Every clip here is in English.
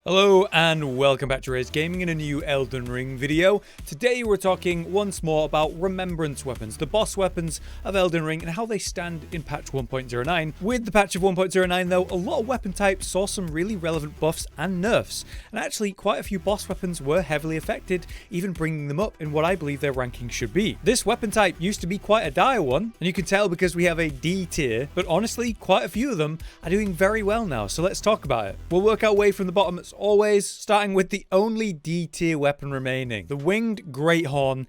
Hello and welcome back to Rage Gaming in a new Elden Ring video. Today we're talking once more about Remembrance weapons, the boss weapons of Elden Ring and how they stand in patch 1.09. With the patch of 1.09 though, a lot of weapon types saw some really relevant buffs and nerfs, and actually quite a few boss weapons were heavily affected, even bringing them up in what I believe their ranking should be. This weapon type used to be quite a dire one, and you can tell because we have a D tier, but honestly quite a few of them are doing very well now, so let's talk about it. We'll work our way from the bottom as always, starting with the only D tier weapon remaining. The Winged Greathorn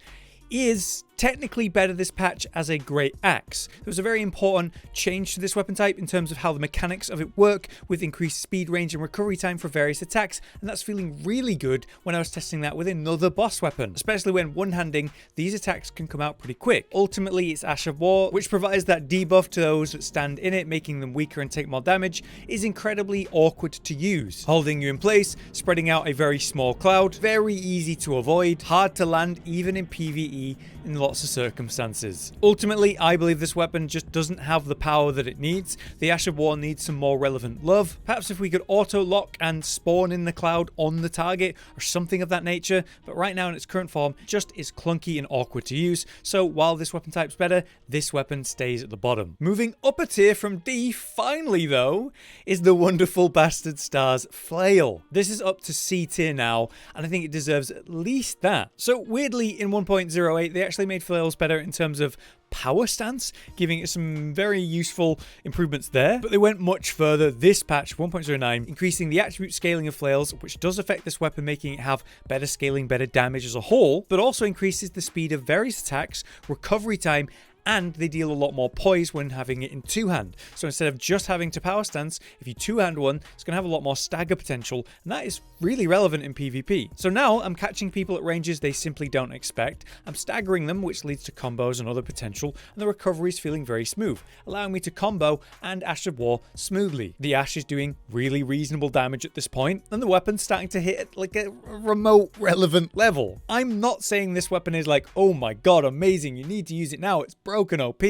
is technically better this patch as a great axe. There was a very important change to this weapon type in terms of how the mechanics of it work, with increased speed, range and recovery time for various attacks, and that's feeling really good when I was testing that with another boss weapon, especially when one-handing these attacks can come out pretty quick. Ultimately it's Ash of War, which provides that debuff to those that stand in it, making them weaker and take more damage, is incredibly awkward to use, holding you in place, spreading out a very small cloud, very easy to avoid, hard to land even in PvE in lots of circumstances. Ultimately, I believe this weapon just doesn't have the power that it needs. The Ash of War needs some more relevant love. Perhaps if we could auto-lock and spawn in the cloud on the target or something of that nature, but right now in its current form, it just is clunky and awkward to use. So while this weapon type's better, this weapon stays at the bottom. Moving up a tier from D, finally though, is the wonderful Bastard Star's Flail. This is up to C tier now, and I think it deserves at least that. So weirdly, in 1.08, they actually made flails better in terms of power stance, giving it some very useful improvements there, but they went much further this patch 1.09, increasing the attribute scaling of flails, which does affect this weapon, making it have better scaling, better damage as a whole, but also increases the speed of various attacks, recovery time, and they deal a lot more poise when having it in two-hand. So instead of just having to power stance, if you two-hand one, it's going to have a lot more stagger potential, and that is really relevant in PvP. So now I'm catching people at ranges they simply don't expect, I'm staggering them, which leads to combos and other potential, and the recovery is feeling very smooth, allowing me to combo and Ash of War smoothly. The Ash is doing really reasonable damage at this point, and the weapon's starting to hit at like a remote relevant level. I'm not saying this weapon is like, oh my god, amazing, you need to use it now, it's broken OP.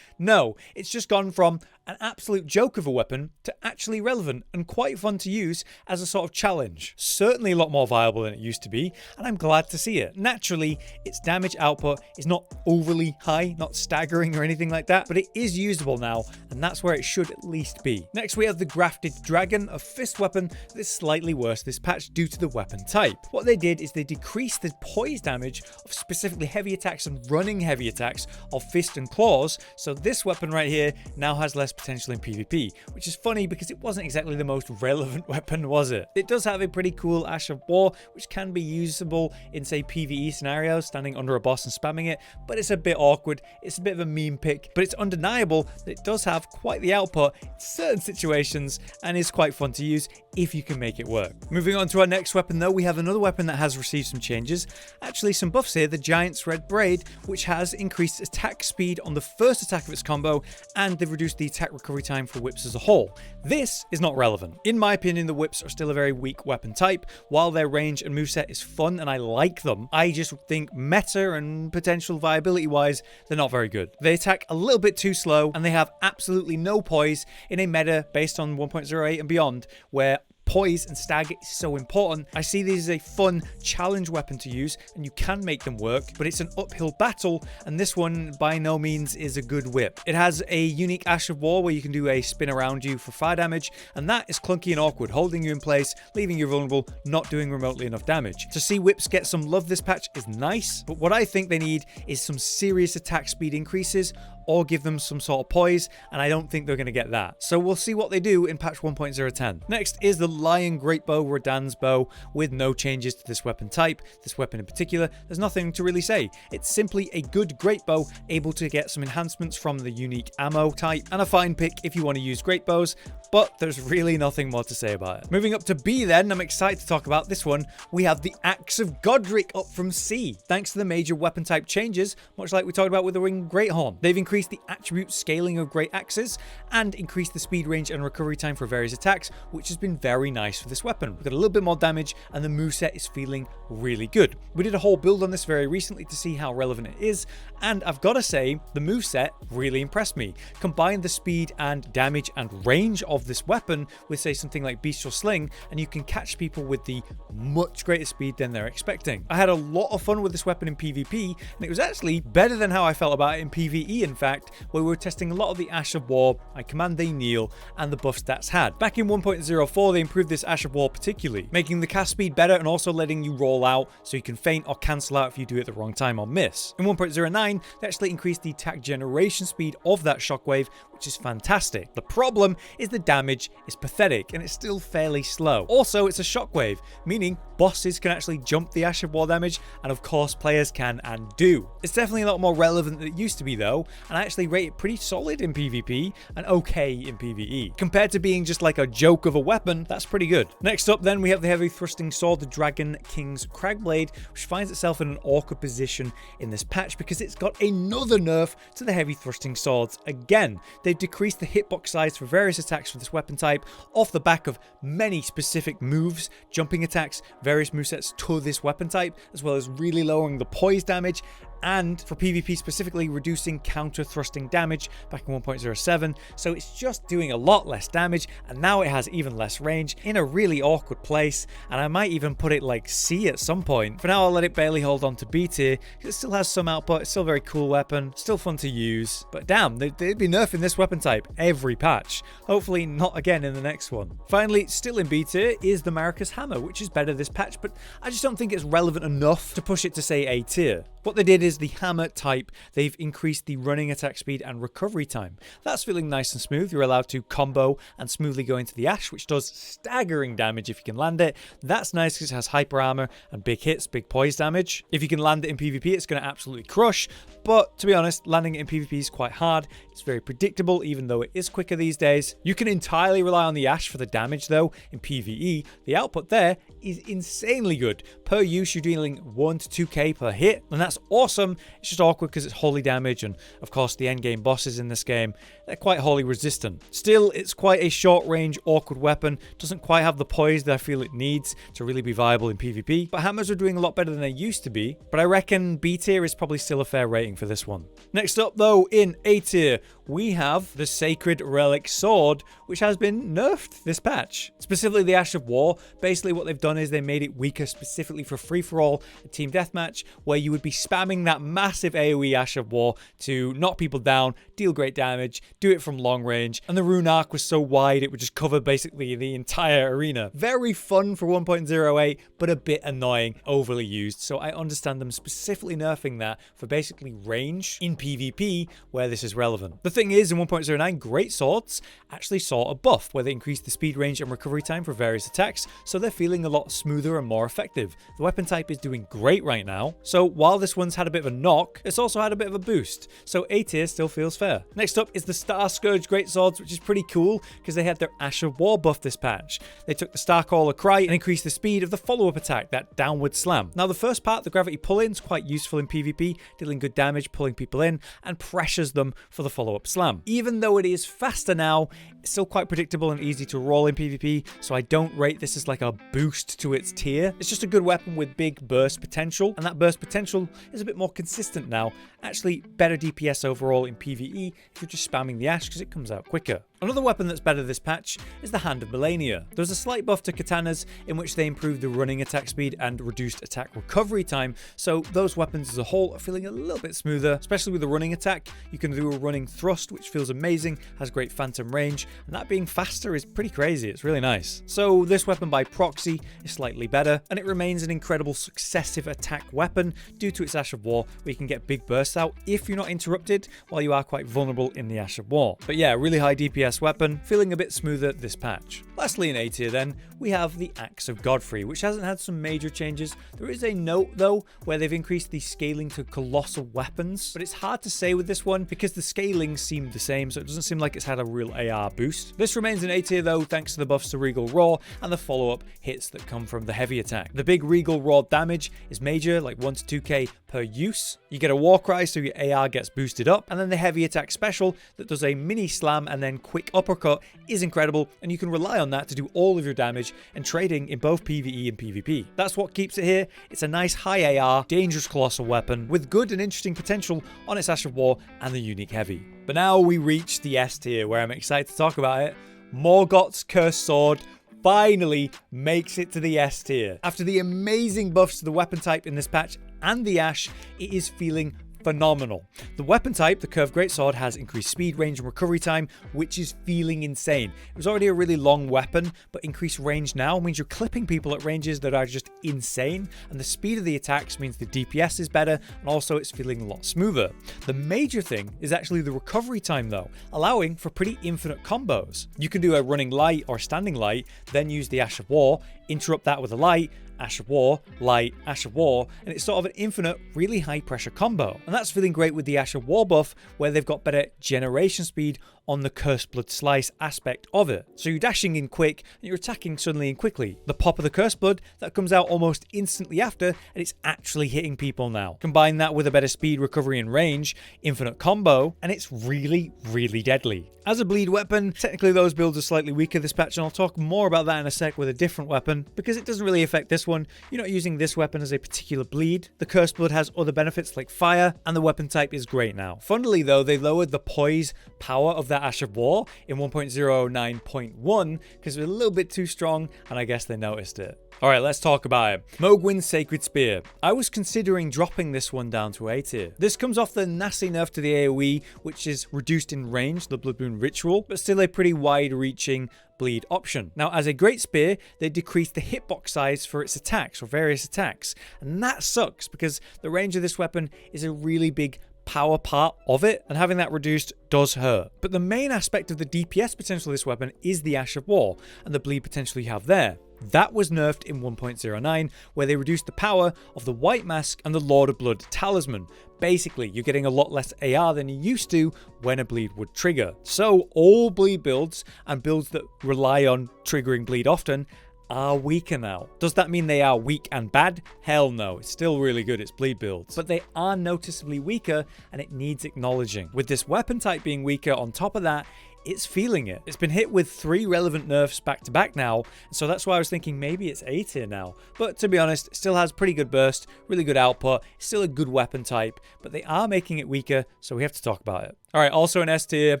No, it's just gone from an absolute joke of a weapon to actually relevant and quite fun to use as a sort of challenge. Certainly a lot more viable than it used to be, and I'm glad to see it. Naturally, its damage output is not overly high, not staggering or anything like that, but it is usable now, and that's where it should at least be. Next, we have the Grafted Dragon, a fist weapon that is slightly worse this patch due to the weapon type. What they did is they decreased the poise damage of specifically heavy attacks and running heavy attacks of fist and claws, so this weapon right here now has less potential in PvP, which is funny because it wasn't exactly the most relevant weapon, was it? It does have a pretty cool Ash of War, which can be usable in, say, PvE scenarios, standing under a boss and spamming it, but it's a bit awkward, it's a bit of a meme pick, but it's undeniable that it does have quite the output in certain situations and is quite fun to use if you can make it work. Moving on to our next weapon though, we have another weapon that has received some changes, actually some buffs here, the Giant's Red Braid, which has increased attack speed on the first attack of its combo, and they've reduced the attack recovery time for whips as a whole. This is not relevant. In my opinion, the whips are still a very weak weapon type. While their range and moveset is fun and I like them, I just think meta and potential viability wise, they're not very good. They attack a little bit too slow, and they have absolutely no poise in a meta based on 1.08 and beyond, where poise and stagger is so important. I see these as a fun challenge weapon to use, and you can make them work, but it's an uphill battle, and this one by no means is a good whip. It has a unique Ash of War where you can do a spin around you for fire damage, and that is clunky and awkward, holding you in place, leaving you vulnerable, not doing remotely enough damage. To see whips get some love this patch is nice, but what I think they need is some serious attack speed increases, or give them some sort of poise, and I don't think they're going to get that. So we'll see what they do in patch 1.010. Next is the Lion Greatbow Radahn's Bow, with no changes to this weapon type. This weapon in particular, there's nothing to really say. It's simply a good greatbow, able to get some enhancements from the unique ammo type, and a fine pick if you want to use greatbows, but there's really nothing more to say about it. Moving up to B then, I'm excited to talk about this one. We have the Axe of Godric up from C. Thanks to the major weapon type changes, much like we talked about with the Winged Greathorn, they've increased increased the attribute scaling of great axes, and increased the speed range and recovery time for various attacks, which has been very nice for this weapon. We've got a little bit more damage, and the moveset is feeling really good. We did a whole build on this very recently to see how relevant it is, and I've got to say, the moveset really impressed me. Combine the speed and damage and range of this weapon with, say, something like Bestial Sling, and you can catch people with the much greater speed than they're expecting. I had a lot of fun with this weapon in PvP, and it was actually better than how I felt about it in PvE, in fact, where we were testing a lot of the Ash of War, I Command They Kneel, and the buff stats had. Back in 1.04, they improved this Ash of War particularly, making the cast speed better and also letting you roll out so you can feint or cancel out if you do it at the wrong time or miss. In 1.09, they actually increased the attack generation speed of that shockwave, which is fantastic. The problem is the damage is pathetic and it's still fairly slow. Also, it's a shockwave, meaning bosses can actually jump the Ash of War damage, and of course players can and do. It's definitely a lot more relevant than it used to be though, and I actually rate it pretty solid in PvP and okay in PvE. Compared to being just like a joke of a weapon, that's pretty good. Next up then, we have the heavy thrusting sword, the Dragon King's Cragblade, which finds itself in an awkward position in this patch because it's got another nerf to the heavy thrusting swords again. They've decreased the hitbox size for various attacks for this weapon type off the back of many specific moves, jumping attacks, various movesets to this weapon type, as well as really lowering the poise damage, and for PvP specifically, reducing counter thrusting damage back in 1.07. So it's just doing a lot less damage, and now it has even less range in a really awkward place, and I might even put it like C at some point. For now, I'll let it barely hold on to B tier because it still has some output. It's still a very cool weapon, still fun to use, but damn, they'd be nerfing this weapon type every patch. Hopefully not again in the next one. Finally, still in B tier is the Maracas Hammer, which is better this patch, but I just don't think it's relevant enough to push it to say A tier. What they did is the hammer type, they've increased the running attack speed and recovery time. That's feeling nice and smooth. You're allowed to combo and smoothly go into the Ash, which does staggering damage if you can land it. That's nice because it has hyper armor and big hits, big poise damage. If you can land it in PvP, it's going to absolutely crush, but to be honest, landing it in PvP is quite hard. It's very predictable, even though it is quicker these days. You can entirely rely on the Ash for the damage though. In PvE, the output there is insanely good. Per use, you're dealing 1 to 2k per hit, and that's awesome. It's just awkward because it's holy damage, and of course the endgame bosses in this game, they're quite holy resistant. Still, it's quite a short range, awkward weapon. Doesn't quite have the poise that I feel it needs to really be viable in PvP, but hammers are doing a lot better than they used to be, but I reckon B tier is probably still a fair rating for this one. Next up though, in A tier, we have the Sacred Relic Sword, which has been nerfed this patch. Specifically the Ash of War. Basically what they've done is they made it weaker specifically for free-for-all, a team deathmatch, where you would be spamming that massive AoE Ash of War to knock people down, deal great damage, do it from long range, and the rune arc was so wide it would just cover basically the entire arena. Very fun for 1.08, but a bit annoying, overly used, so I understand them specifically nerfing that for basically range in PvP where this is relevant. The thing is, in 1.09, great swords actually saw a buff where they increased the speed range and recovery time for various attacks, so they're feeling a lot smoother and more effective. The weapon type is doing great right now, so while this one's had a bit of a knock, it's also had a bit of a boost, so A tier still feels fair. Next up is the Star Scourge Greatswords, which is pretty cool because they had their Ash of War buff this patch. They took the Starcaller Cry and increased the speed of the follow-up attack, that downward slam. Now the first part, the gravity pull-in, is quite useful in PvP, dealing good damage, pulling people in, and pressures them for the follow-up slam. Even though it is faster now, it's still quite predictable and easy to roll in PvP, so I don't rate this as like a boost to its tier. It's just a good weapon with big burst potential, and that burst potential is a bit more consistent now. Actually, better DPS overall in PvE if you're just spamming the Ash because it comes out quicker. Another weapon that's better this patch is the Hand of Melania. There's a slight buff to katanas in which they improved the running attack speed and reduced attack recovery time, so those weapons as a whole are feeling a little bit smoother, especially with the running attack. You can do a running thrust, which feels amazing, has great phantom range, and that being faster is pretty crazy. It's really nice. So this weapon by proxy is slightly better, and it remains an incredible successive attack weapon due to its Ash of War, where you can get big bursts out if you're not interrupted, while you are quite vulnerable in the Ash of War. But yeah, really high DPS weapon, feeling a bit smoother this patch. Lastly in A tier then, we have the Axe of Godfrey, which hasn't had some major changes. There is a note though, where they've increased the scaling to colossal weapons, but it's hard to say with this one because the scaling seemed the same, so it doesn't seem like it's had a real AR boost. This remains in A tier though, thanks to the buffs to Regal Roar and the follow-up hits that come from the heavy attack. The big Regal Roar damage is major, like 1 to 2k per use. You get a Warcry twice so your AR gets boosted up, and then the heavy attack special that does a mini slam and then quick uppercut is incredible, and you can rely on that to do all of your damage and trading in both PvE and PvP. That's what keeps it here. It's a nice high AR, dangerous colossal weapon with good and interesting potential on its Ash of War and the unique heavy. But now we reach the S tier where I'm excited to talk about it. Morgott's Cursed Sword finally makes it to the S tier. After the amazing buffs to the weapon type in this patch and the Ash, it is feeling phenomenal. The weapon type, the Curved Greatsword, has increased speed, range, and recovery time, which is feeling insane. It was already a really long weapon, but increased range now means you're clipping people at ranges that are just insane, and the speed of the attacks means the DPS is better, and also it's feeling a lot smoother. The major thing is actually the recovery time though, allowing for pretty infinite combos. You can do a running light or standing light, then use the Ash of War, interrupt that with a light, Ash of War, light, Ash of War, and it's sort of an infinite, really high pressure combo. And that's feeling great with the Ash of War buff, where they've got better generation speed on the Cursed Blood Slice aspect of it. So you're dashing in quick, and you're attacking suddenly and quickly. The pop of the Cursed Blood, that comes out almost instantly after, and it's actually hitting people now. Combine that with a better speed, recovery, and range, infinite combo, and it's really, really deadly. As a bleed weapon, technically those builds are slightly weaker this patch, and I'll talk more about that in a sec with a different weapon, because it doesn't really affect this one. You're not using this weapon as a particular bleed. The Cursed Blood has other benefits like fire, and the weapon type is great now. Funnily though, they lowered the poise power of that Ash of War in 1.09.1 because it was a little bit too strong, and I guess they noticed it. Alright, let's talk about it. Mowgwin's Sacred Spear. I was considering dropping this one down to A tier. This comes off the nasty nerf to the AoE, which is reduced in range, the Blood Moon Ritual, but still a pretty wide-reaching bleed option. Now, as a great spear, they decreased the hitbox size for its attacks, or various attacks, and that sucks because the range of this weapon is a really big power part of it, and having that reduced does hurt. But the main aspect of the DPS potential of this weapon is the Ash of War and the bleed potential you have there. That was nerfed in 1.09, where they reduced the power of the White Mask and the Lord of Blood Talisman. Basically, you're getting a lot less AR than you used to when a bleed would trigger. So all bleed builds, and builds that rely on triggering bleed often, are weaker now. Does that mean they are weak and bad? Hell no, it's still really good, it's bleed builds. But they are noticeably weaker, and it needs acknowledging. With this weapon type being weaker on top of that, it's feeling it. It's been hit with 3 relevant nerfs back to back now, so that's why I was thinking maybe it's A tier now. But to be honest, it still has pretty good burst, really good output, still a good weapon type, but they are making it weaker, so we have to talk about it. Alright, also in S tier,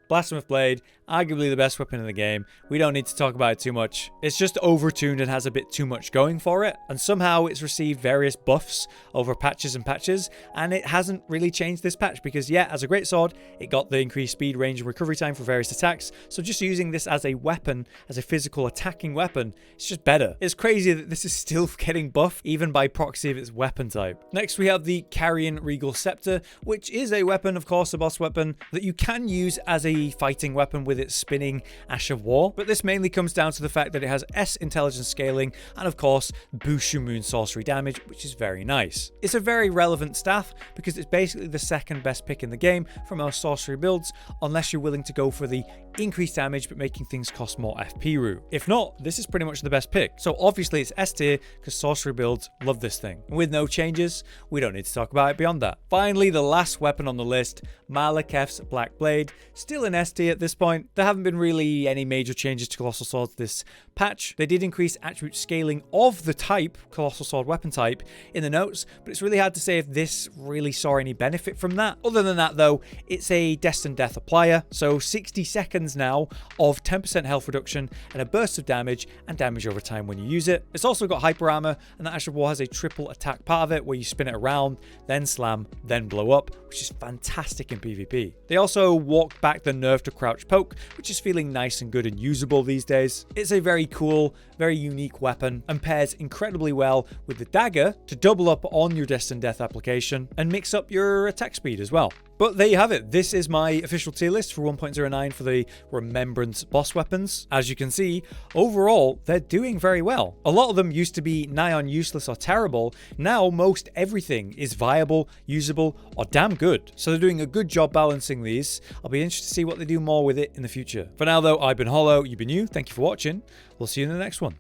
Blasphemous Blade, arguably the best weapon in the game. We don't need to talk about it too much. It's just overtuned and has a bit too much going for it, and somehow it's received various buffs over patches and patches, and it hasn't really changed this patch because, yeah, as a great sword, it got the increased speed, range, and recovery time for various attacks, so just using this as a weapon, as a physical attacking weapon, it's just better. It's crazy that this is still getting buffed, even by proxy of its weapon type. Next, we have the Carian Regal Scepter, which is a weapon, of course, a boss weapon, that you can use as a fighting weapon with its spinning Ash of War, but this mainly comes down to the fact that it has S intelligence scaling and of course boosts your moon sorcery damage, which is very nice. It's a very relevant staff because it's basically the second best pick in the game for most sorcery builds, unless you're willing to go for the increased damage but making things cost more FP route. If not, this is pretty much the best pick. So obviously it's S tier because sorcery builds love this thing. With no changes, we don't need to talk about it beyond that. Finally, the last weapon on the list, Malachev's Black Blade, still in S tier at this point. There haven't been really any major changes to Colossal Swords this patch. They did increase attribute scaling of the type, Colossal Sword weapon type, in the notes, but it's really hard to say if this really saw any benefit from that. Other than that though, it's a Destined Death applier, so 60 seconds now of 10% health reduction and a burst of damage and damage over time when you use it. It's also got hyper armor, and the Ash of War has a triple attack part of it where you spin it around, then slam, then blow up, which is fantastic in PvP. They also walked back the nerf to crouch poke, which is feeling nice and good and usable these days. It's a very cool, very unique weapon and pairs incredibly well with the dagger to double up on your Destined Death application and mix up your attack speed as well. But there you have it. This is my official tier list for 1.09 for the Remembrance boss weapons. As you can see, overall, they're doing very well. A lot of them used to be nigh on useless or terrible. Now, most everything is viable, usable, or damn good. So they're doing a good job balancing these. I'll be interested to see what they do more with it in the future. For now, though, I've been Hollow, you've been you. Thank you for watching. We'll see you in the next one.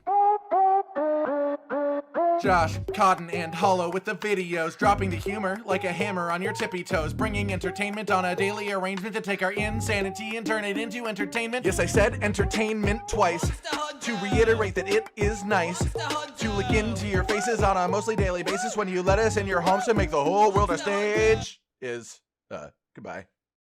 Josh, Cotton, and Hollow with the videos, dropping the humor like a hammer on your tippy toes, bringing entertainment on a daily arrangement to take our insanity and turn it into entertainment. Yes, I said entertainment twice, to reiterate that it is nice to look into your faces on a mostly daily basis when you let us in your homes to make the whole world a stage. Goodbye.